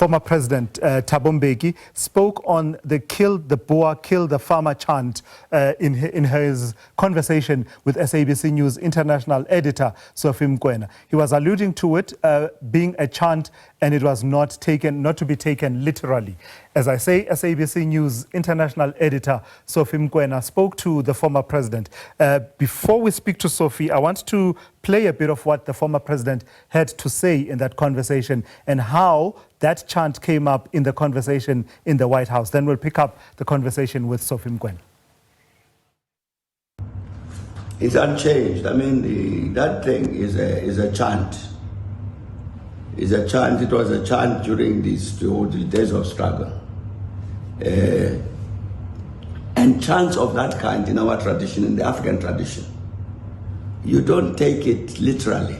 former President Thabo Mbeki spoke on the kill the Boer, kill the farmer chant in his conversation with SABC News International Editor Sophie Mokoena. He was alluding to it being a chant, and it was not to be taken literally. As I say, SABC News International Editor Sophie Mokoena spoke to the former president. Before we speak to Sophie, I want to play a bit of what the former president had to say in that conversation and how that chant came up in the conversation in the White House. Then we'll pick up the conversation with Sophie Mokoena. It's unchanged. I mean, that thing is a chant. It's a chant. It was a chant during the days of struggle. And chants of that kind in our tradition, in the African tradition, you don't take it literally.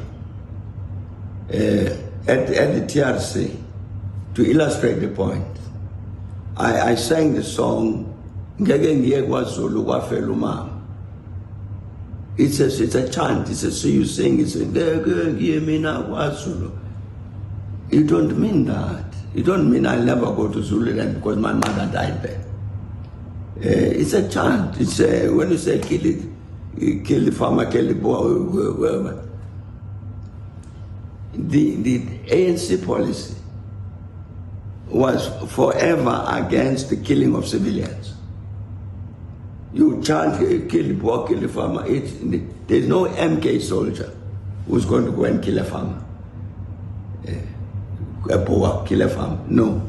At the TRC, to illustrate the point, I sang the song, it's a chant, it's a, so you sing, it's a, you don't mean that. You don't mean I'll never go to Zululand because my mother died there. It's a chant. It's when you say kill the farmer, kill the boy, whoever. The ANC policy was forever against the killing of civilians. You chant, kill the boy, kill the farmer. There's no MK soldier who's going to go and kill a farmer. A Boer, kill a farmer. No.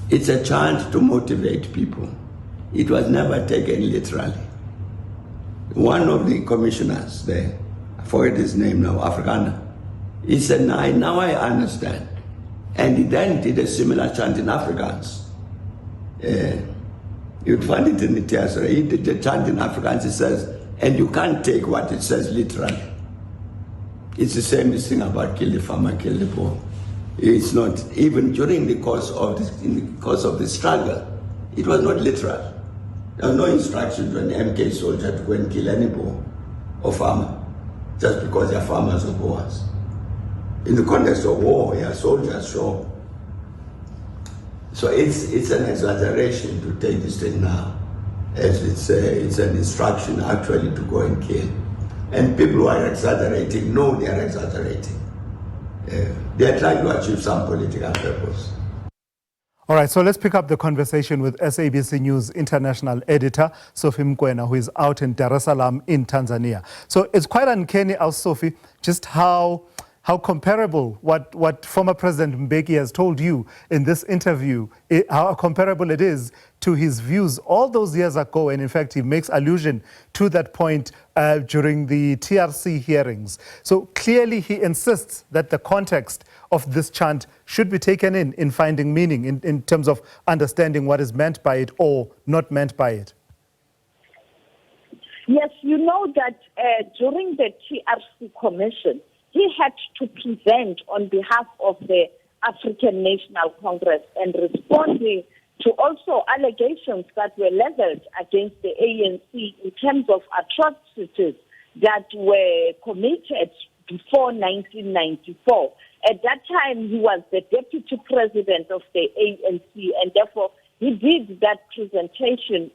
It's a chant to motivate people. It was never taken literally. One of the commissioners there, I forget his name now, Afrikaner, he said, now I understand. And he then did a similar chant in Afrikaans. You'd find it in the theater. He did the chant in Afrikaans. He says, and you can't take what it says literally. It's the same thing about kill the farmer, kill the poor. It's not, even during the course of the struggle, it was not literal. There was no instruction to an MK soldier to go and kill any Boer or farmer, just because they are farmers or Boers. In the context of war, they are soldiers, sure. So it's an exaggeration to take this thing now, as it's an instruction actually to go and kill. And people who are exaggerating know they are exaggerating. They are trying to achieve some political purpose. All right, so let's pick up the conversation with SABC News International Editor Sophie Mokoena, who is out in Dar es Salaam in Tanzania. So it's quite uncanny, Sophie, just how comparable what former President Mbeki has told you in this interview, how comparable it is to his views all those years ago. And in fact, he makes allusion to that point during the TRC hearings. So clearly he insists that the context of this chant should be taken in finding meaning, in terms of understanding what is meant by it or not meant by it. Yes, you know that during the TRC Commission, he had to present on behalf of the African National Congress and responding to also allegations that were leveled against the ANC in terms of atrocities that were committed before 1994. At that time, he was the deputy president of the ANC, and therefore he did that presentation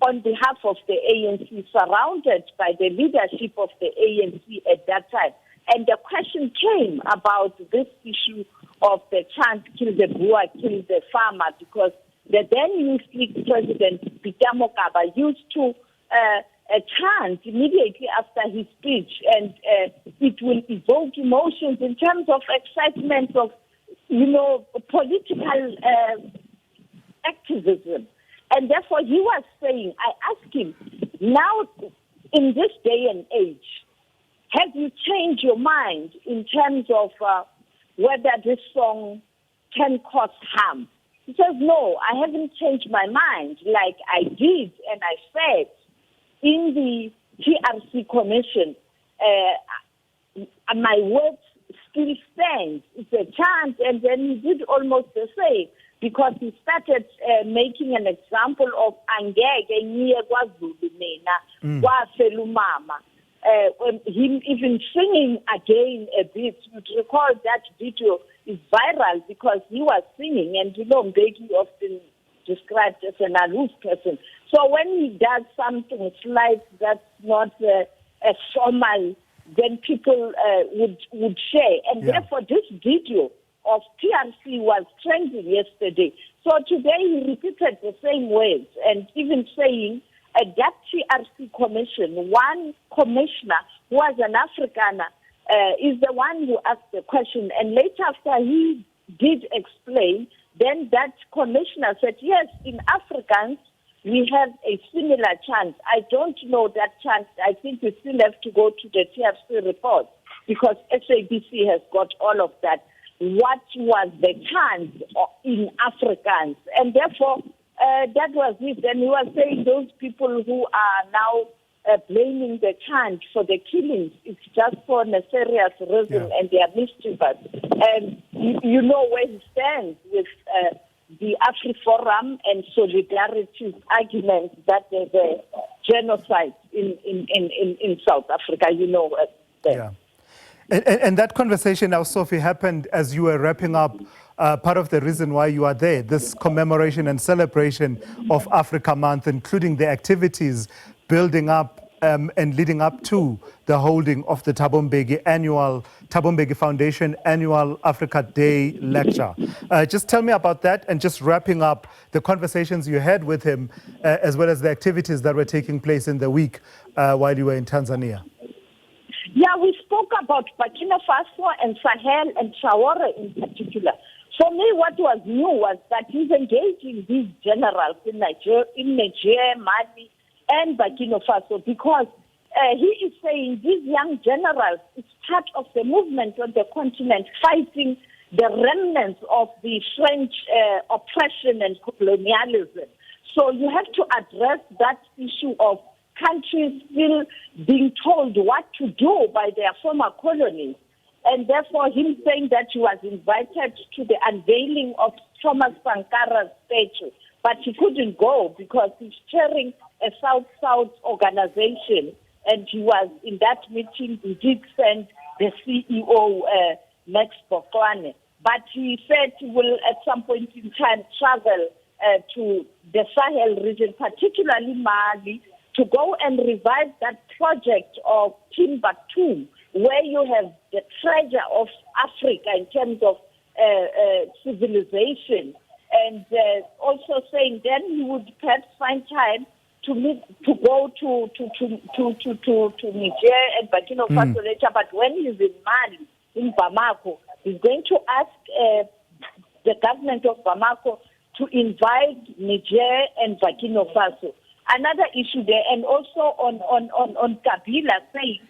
on behalf of the ANC, surrounded by the leadership of the ANC at that time. And the question came about this issue of the chant, kill the Boer, kill the farmer, because the then Youth League President, Peter Mokaba, used to chant immediately after his speech, and it will evoke emotions in terms of excitement of, political activism. And therefore he was saying, I asked him, now in this day and age, have you changed your mind in terms of whether this song can cause harm? He says, no, I haven't changed my mind like I did and I said in the TRC Commission. My words still stand. It's a chant, and then he did almost the same, because he started making an example of angeke ngiye kwaZulu mina kwafela umama. Him even singing again a bit. You'd recall that video is viral because he was singing, and you know Mbeki often described as an aloof person. So when he does something slight that's not as formal, then people would share. And therefore this video of TRC was trending yesterday. So today he repeated the same words and even saying that TRC commission, one commissioner who was an Afrikaner, is the one who asked the question. And later after he did explain, then that commissioner said, yes, in Afrikaans, we have a similar chant. I don't know that chant. I think we still have to go to the TRC report because SABC has got all of that. What was the chant in Afrikaans? And therefore, that was it. And he was saying those people who are now blaming the chant for the killings, it's just for nefarious reason and they are mischievous. And you know where he stands with the AfriForum and Solidarity's argument that there's a genocide in South Africa, you know. And that conversation now, Sophie, happened as you were wrapping up part of the reason why you are there, this commemoration and celebration of Africa Month, including the activities building up and leading up to the holding of the Thabo Mbeki Foundation annual Africa Day lecture. Just tell me about that and just wrapping up the conversations you had with him as well as the activities that were taking place in the week while you were in Tanzania. Yeah, we spoke about Burkina Faso and Sahel and Traore in particular. For me, what was new was that he's engaging these generals in Niger, Mali, and Burkina Faso because he is saying these young generals is part of the movement on the continent fighting the remnants of the French oppression and colonialism. So you have to address that issue of countries still being told what to do by their former colonies. And therefore him saying that he was invited to the unveiling of Thomas Sankara's statue, but he couldn't go because he's chairing a South-South organization, and he was in that meeting. He did send the CEO, Max Bokwane, but he said he will at some point in time travel to the Sahel region, particularly Mali, to go and revive that project of Timbuktu, where you have the treasure of Africa in terms of civilization, and also saying then he would perhaps find time to go to Niger and Burkina Faso later. But when he's in Mali, in Bamako, he's going to ask the government of Bamako to invite Niger and Burkina Faso. Another issue there, and also on Kabila saying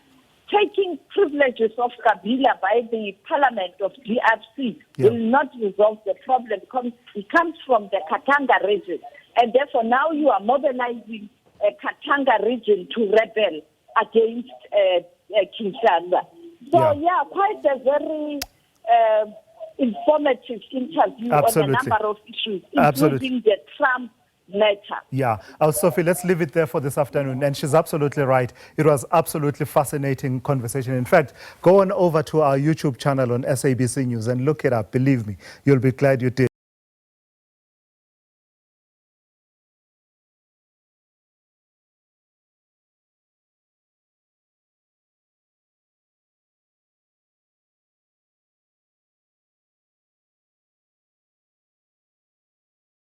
taking privileges of Kabila by the parliament of DRC will not resolve the problem because it comes from the Katanga region. And therefore now you are mobilizing a Katanga region to rebel against Kinshasa. So quite a very informative interview on a number of issues, including the Trump matter. Yeah. Sophie, let's leave it there for this afternoon. And she's absolutely right. It was absolutely fascinating conversation. In fact, go on over to our YouTube channel on SABC News and look it up. Believe me, you'll be glad you did.